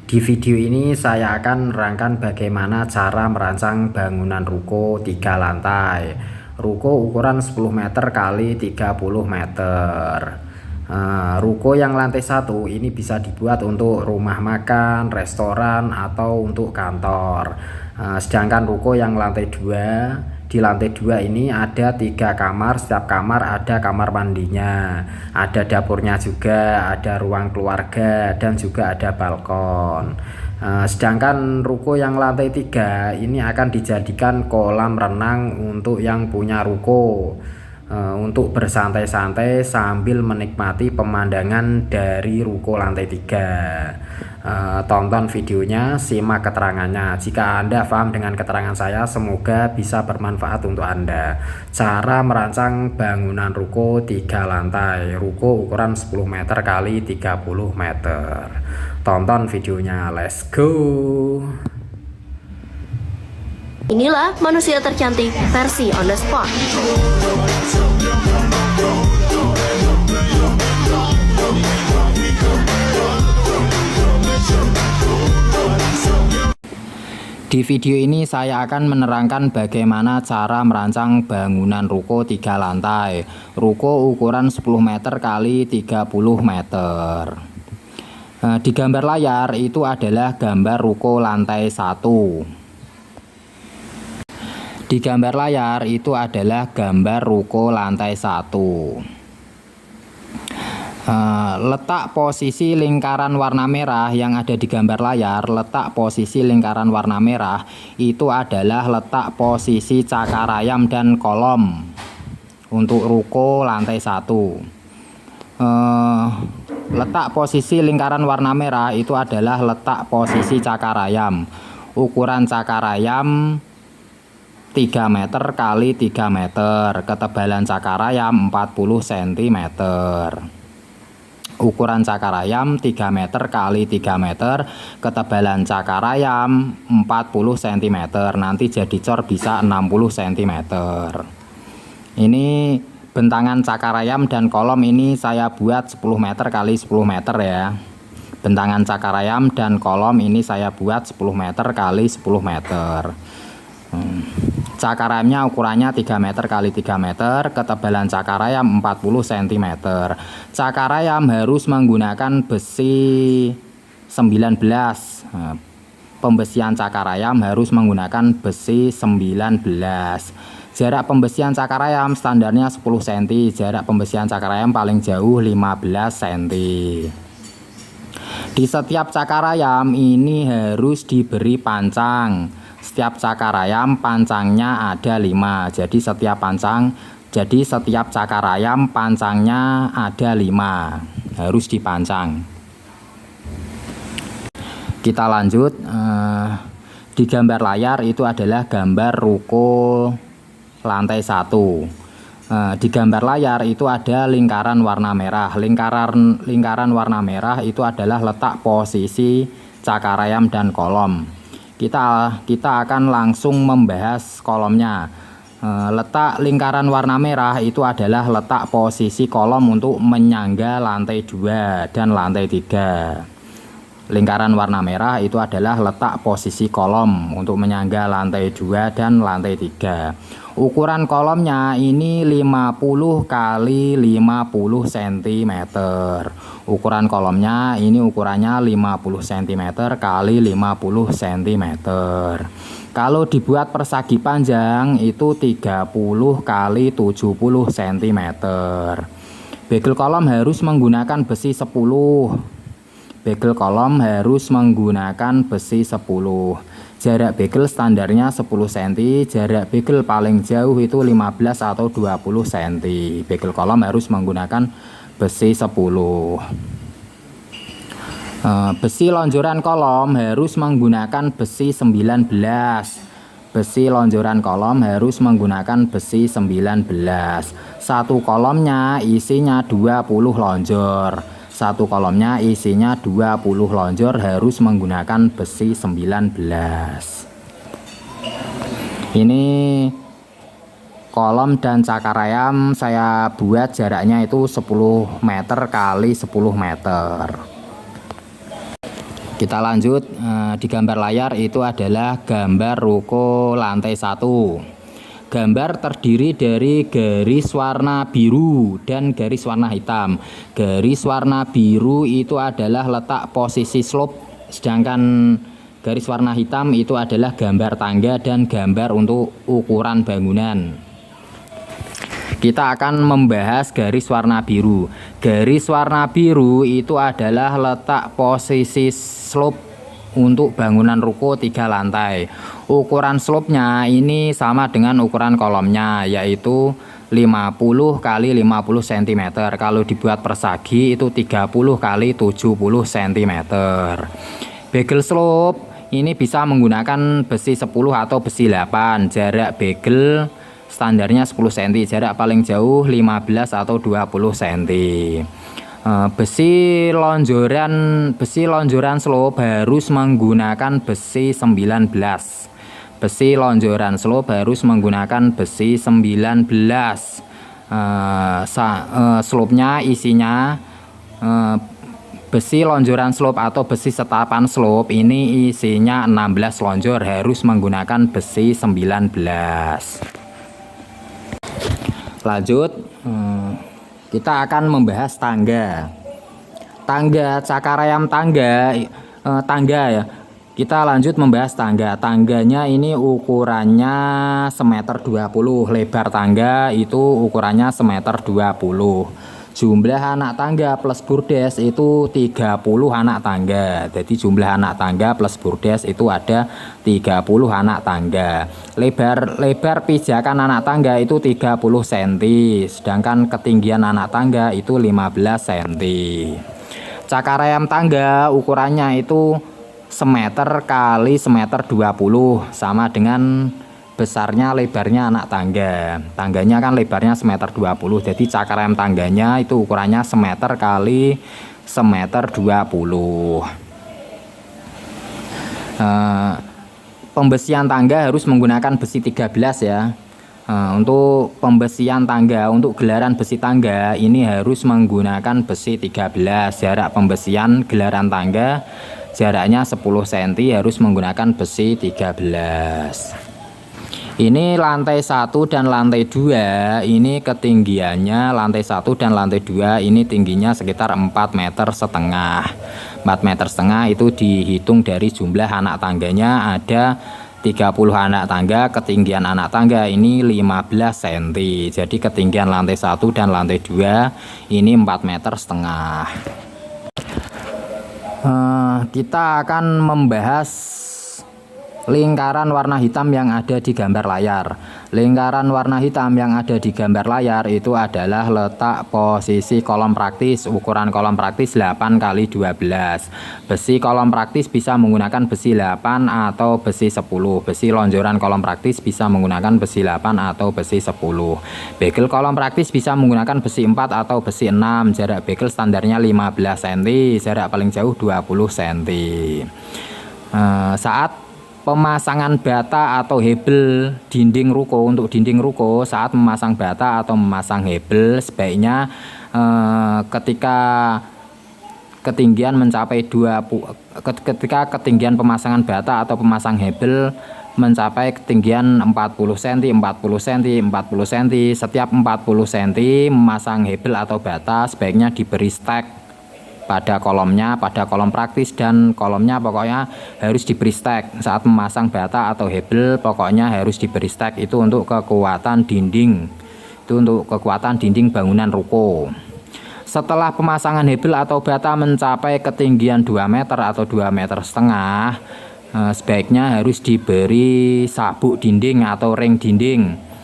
Di video ini saya akan menerangkan bagaimana cara merancang bangunan ruko 3 lantai. Ruko ukuran 10 meter kali 30 meter. Ruko yang lantai 1 ini bisa dibuat untuk rumah makan, restoran, atau untuk kantor. Sedangkan ruko yang lantai 2, di lantai 2 ini ada 3 kamar, setiap kamar ada kamar mandinya, ada dapurnya juga, ada ruang keluarga, dan juga ada balkon. Sedangkan ruko yang lantai 3 ini akan dijadikan kolam renang untuk yang punya ruko, untuk bersantai-santai sambil menikmati pemandangan dari ruko lantai 3. Tonton videonya, simak keterangannya. Jika Anda paham dengan keterangan saya, semoga bisa bermanfaat untuk Anda. Cara merancang bangunan ruko 3 lantai, ruko ukuran 10 meter kali 30 meter. Tonton videonya, let's go. Inilah manusia tercantik versi on the spot. Di video ini saya akan menerangkan bagaimana cara merancang bangunan ruko 3 lantai, ruko ukuran 10 meter kali 30 meter. Di gambar layar itu adalah gambar ruko lantai 1. Di gambar layar itu adalah gambar ruko lantai 1. Letak posisi lingkaran warna merah yang ada di gambar layar, letak posisi lingkaran warna merah itu adalah letak posisi cakar ayam dan kolom untuk ruko lantai 1. Letak posisi lingkaran warna merah itu adalah letak posisi cakar ayam. Ukuran cakar ayam 3 meter kali 3 meter, ketebalan cakar ayam 40 cm. Ukuran cakar ayam 3 meter kali 3 meter, ketebalan cakar ayam 40 cm. Nanti jadi cor bisa 60 cm. Ini bentangan cakar ayam dan kolom ini saya buat 10 meter kali 10 meter ya. Bentangan cakar ayam dan kolom ini saya buat 10 meter kali 10 meter. Cakar ayamnya ukurannya 3 meter kali 3 meter, ketebalan cakar ayam 40 cm. Cakar ayam harus menggunakan besi 19. Pembesian cakar ayam harus menggunakan besi 19. Jarak pembesian cakar ayam standarnya 10 cm. Jarak pembesian cakar ayam paling jauh 15 cm. Di setiap cakar ayam ini harus diberi pancang. Setiap cakar ayam pancangnya ada 5. Jadi setiap cakar ayam pancangnya ada 5. Harus dipancang. Kita lanjut. Di gambar layar itu adalah gambar ruko lantai 1. Di gambar layar itu ada lingkaran warna merah. Lingkaran warna merah itu adalah letak posisi cakar ayam dan kolom. Kita akan langsung membahas kolomnya. Letak lingkaran warna merah itu adalah letak posisi kolom untuk menyangga lantai 2 dan lantai 3. Lingkaran warna merah itu adalah letak posisi kolom untuk menyangga lantai 2 dan lantai 3. Ukuran kolomnya ini 50 kali 50 cm. Ukuran kolomnya ini ukurannya 50 cm kali 50 cm. Kalau dibuat persegi panjang itu 30 kali 70 cm. Bagel kolom harus menggunakan besi 10. Bagel kolom harus menggunakan besi 10. Jarak bagel standarnya 10 cm, jarak bagel paling jauh itu 15 atau 20 cm. Bagel kolom harus menggunakan besi 10. Besi lonjoran kolom harus menggunakan besi 19. Besi lonjoran kolom harus menggunakan besi 19. Satu kolomnya isinya 20 lonjor. Satu kolomnya isinya 20 lonjor harus menggunakan besi 19. Ini kolom dan cakar ayam saya buat jaraknya itu 10 meter kali 10 meter. Kita lanjut, di gambar layar itu adalah gambar ruko lantai 1. Gambar terdiri dari garis warna biru dan garis warna hitam. Garis warna biru itu adalah letak posisi slope, sedangkan garis warna hitam itu adalah gambar tangga dan gambar untuk ukuran bangunan. Kita akan membahas garis warna biru. Garis warna biru itu adalah letak posisi slope untuk bangunan ruko 3 lantai. Ukuran slope-nya ini sama dengan ukuran kolomnya, yaitu 50 kali 50 cm. Kalau dibuat persegi itu 30 kali 70 cm. Bagel slope ini bisa menggunakan besi 10 atau besi 8. Jarak bagel standarnya 10 cm, jarak paling jauh 15 atau 20 cm. Besi lonjoran slope harus menggunakan besi 19. Besi lonjoran slope harus menggunakan besi 19. Slope-nya isinya besi lonjoran slope atau besi setapan slope ini isinya 16 lonjor, harus menggunakan besi 19. Lanjut, kita akan membahas tangga. Cakar ayam tangga ya. Kita lanjut membahas tangga. Tangganya ini ukurannya 1,20 m. Lebar tangga itu ukurannya 1,20 m. Jumlah anak tangga plus burdes itu 30 anak tangga. Jadi jumlah anak tangga plus burdes itu ada 30 anak tangga. Lebar pijakan anak tangga itu 30 cm, sedangkan ketinggian anak tangga itu 15 cm. Cakar ayam tangga ukurannya itu 1 meter kali 1,20 m, sama dengan besarnya lebarnya anak tangga. Tangganya kan lebarnya 1,20 m, jadi cakar ayam tangganya itu ukurannya 1 meter kali 1,20 m. Pembesian tangga harus menggunakan besi 13 ya. Untuk pembesian tangga, untuk gelaran besi tangga ini harus menggunakan besi 13. Jarak pembesian gelaran tangga jaraknya 10 cm, harus menggunakan besi 13. Ini lantai 1 dan lantai 2, ini ketinggiannya lantai 1 dan lantai 2 ini tingginya sekitar 4,5 meter. 4,5 meter itu dihitung dari jumlah anak tangganya ada 30 anak tangga, ketinggian anak tangga ini 15 cm. Jadi ketinggian lantai 1 dan lantai 2 ini 4,5 meter. Kita akan membahas lingkaran warna hitam yang ada di gambar layar. Lingkaran warna hitam yang ada di gambar layar itu adalah letak posisi kolom praktis. Ukuran kolom praktis 8 kali 12. Besi kolom praktis bisa menggunakan besi 8 atau besi 10. Besi lonjoran kolom praktis bisa menggunakan besi 8 atau besi 10. Bagel kolom praktis bisa menggunakan besi 4 atau besi 6. Jarak bagel standarnya 15 cm, jarak paling jauh 20 cm. Saat pemasangan bata atau hebel dinding ruko, untuk dinding ruko saat memasang bata atau memasang hebel sebaiknya ketika ketinggian mencapai ketika ketinggian pemasangan bata atau pemasang hebel mencapai ketinggian 40 cm, 40 cm, 40 cm, setiap 40 cm memasang hebel atau bata sebaiknya diberi stek pada kolomnya, pada kolom praktis dan kolomnya pokoknya harus diberi stek. Saat memasang bata atau hebel pokoknya harus diberi stek, itu untuk kekuatan dinding, itu untuk kekuatan dinding bangunan ruko. Setelah pemasangan hebel atau bata mencapai ketinggian 2 meter atau 2,5 meter, sebaiknya harus diberi sabuk dinding atau ring dinding.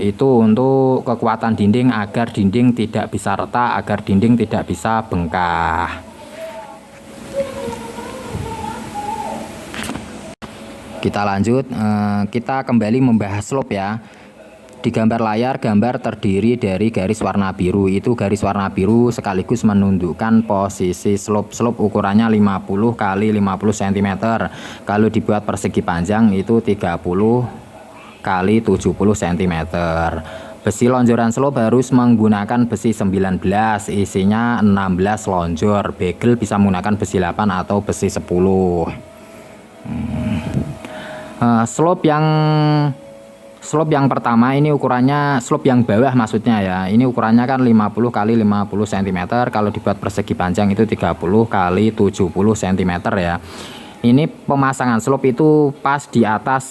Itu untuk kekuatan dinding agar dinding tidak bisa retak, agar dinding tidak bisa bengkak. Kita lanjut, kita kembali membahas slope ya. Di gambar layar, gambar terdiri dari garis warna biru. Itu garis warna biru sekaligus menunjukkan posisi slope. Slope ukurannya 50 kali 50 cm. Kalau dibuat persegi panjang itu 30 kali 70 cm. Besi lonjoran slope harus menggunakan besi 19, isinya 16 lonjor. Bagel bisa menggunakan besi 8 atau besi 10. Slope yang pertama ini ukurannya, slope yang bawah maksudnya ya, ini ukurannya kan 50 kali 50 cm. Kalau dibuat persegi panjang itu 30 kali 70 cm ya. Ini pemasangan slope itu pas di atas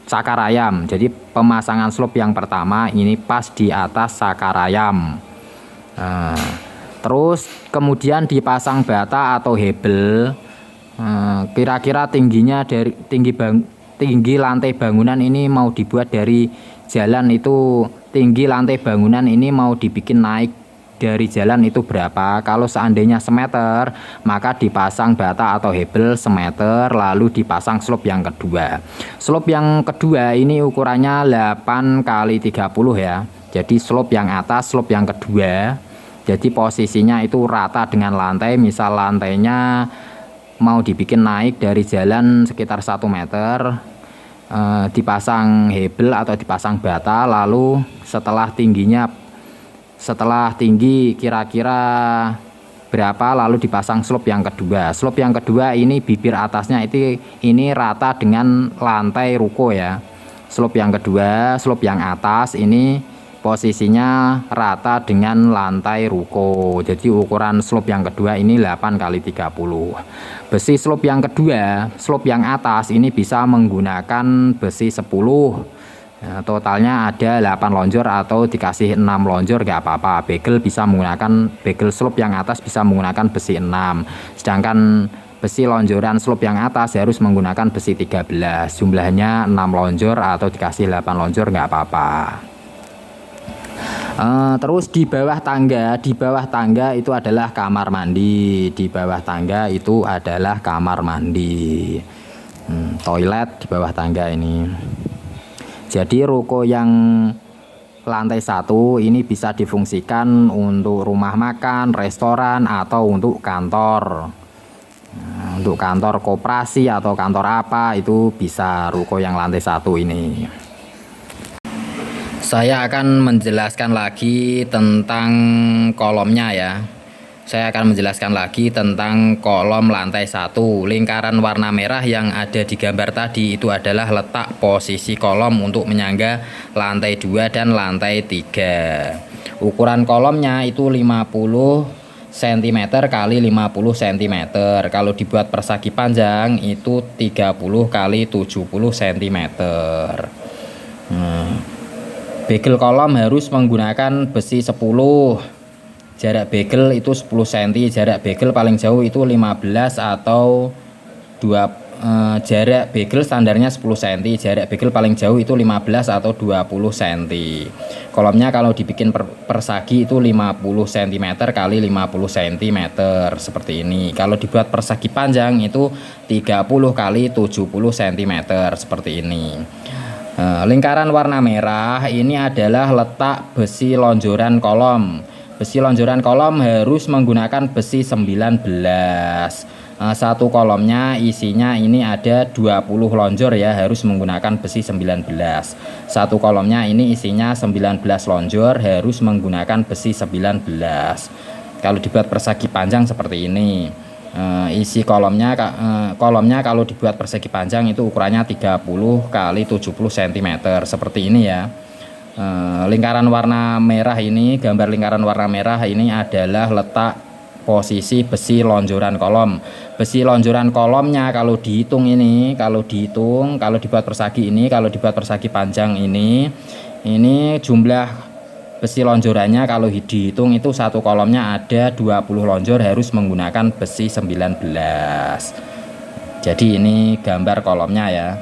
cakar ayam. Jadi pemasangan slope yang pertama ini pas di atas cakar ayam. Terus kemudian dipasang bata atau hebel. Kira-kira tingginya dari tinggi lantai bangunan ini mau dibuat dari jalan itu, tinggi lantai bangunan ini mau dibikin naik dari jalan itu berapa. Kalau seandainya semeter, maka dipasang bata atau hebel semeter, lalu dipasang slope yang kedua. Slope yang kedua ini ukurannya 8 kali 30 ya. Jadi slope yang atas, slope yang kedua, jadi posisinya itu rata dengan lantai. Misal lantainya mau dibikin naik dari jalan sekitar 1 meter, dipasang hebel atau dipasang bata, lalu setelah tinggi kira-kira berapa, lalu dipasang slope yang kedua. Slope yang kedua ini bibir atasnya ini rata dengan lantai ruko ya. Slope yang kedua, slope yang atas ini posisinya rata dengan lantai ruko. Jadi ukuran slope yang kedua ini 8 kali 30. Besi slope yang kedua, slope yang atas ini bisa menggunakan besi 10. Ya, totalnya ada 8 lonjor atau dikasih 6 lonjor gak apa-apa. Bagel bisa menggunakan, bagel slope yang atas bisa menggunakan besi 6. Sedangkan besi lonjoran slope yang atas harus menggunakan besi 13. Jumlahnya 6 lonjor atau dikasih 8 lonjor gak apa-apa. Terus di bawah tangga itu adalah kamar mandi. Di bawah tangga itu adalah kamar mandi, toilet di bawah tangga ini. Jadi ruko yang lantai 1 ini bisa difungsikan untuk rumah makan, restoran, atau untuk kantor. Untuk kantor koperasi atau kantor apa itu bisa ruko yang lantai 1 ini. Saya akan menjelaskan lagi tentang kolomnya ya. Saya akan menjelaskan lagi tentang kolom lantai 1. Lingkaran warna merah yang ada di gambar tadi itu adalah letak posisi kolom untuk menyangga lantai 2 dan lantai 3. Ukuran kolomnya itu 50 cm kali 50 cm. Kalau dibuat persegi panjang itu 30 kali 70 cm. Bagel kolom harus menggunakan besi 10. Jarak bagel itu 10 cm. Jarak bagel paling jauh itu 15 atau jarak bagel standarnya 10 cm. Jarak bagel paling jauh itu 15 atau 20 cm. Kolomnya kalau dibikin persegi itu 50 cm kali 50 cm seperti ini. Kalau dibuat persegi panjang itu 30 kali 70 cm seperti ini. Lingkaran warna merah ini adalah letak besi lonjoran kolom. Besi lonjoran kolom harus menggunakan besi 19. Satu kolomnya isinya ini ada 20 lonjor ya, harus menggunakan besi 19. Satu kolomnya ini isinya 19 lonjor, harus menggunakan besi 19. Kalau dibuat persegi panjang seperti ini. Isi kolomnya kalau dibuat persegi panjang itu ukurannya 30 kali 70 cm seperti ini ya. Lingkaran warna merah ini, gambar lingkaran warna merah ini adalah letak posisi besi lonjoran kolom. Besi lonjoran kolomnya kalau dihitung kalau dibuat persegi ini, kalau dibuat persegi panjang ini jumlah besi lonjorannya kalau dihitung itu satu kolomnya ada 20 lonjor, harus menggunakan besi 19. Jadi ini gambar kolomnya ya.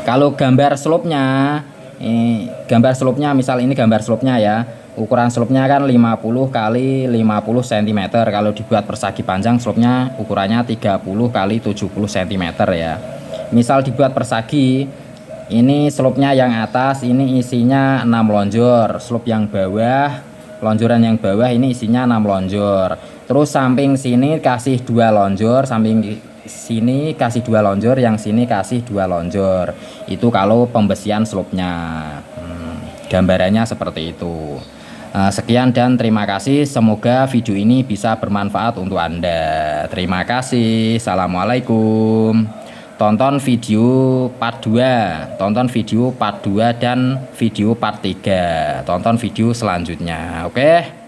Kalau gambar slope-nya, misal ini gambar slope-nya ya. Ukuran slope-nya kan 50 kali 50 cm. Kalau dibuat persegi panjang slope-nya ukurannya 30 kali 70 cm ya. Misal dibuat persegi, ini slope-nya yang atas ini isinya 6 lonjor. Slope yang bawah, lonjoran yang bawah ini isinya 6 lonjor. Terus samping sini kasih 2 lonjor, samping sini kasih 2 lonjor, yang sini kasih 2 lonjor. Itu kalau pembesian slope-nya. gambarannya seperti itu. Sekian dan terima kasih, semoga video ini bisa bermanfaat untuk Anda. Terima kasih, assalamualaikum. Tonton video part 2, tonton video part 2 dan video part 3, tonton video selanjutnya, oke?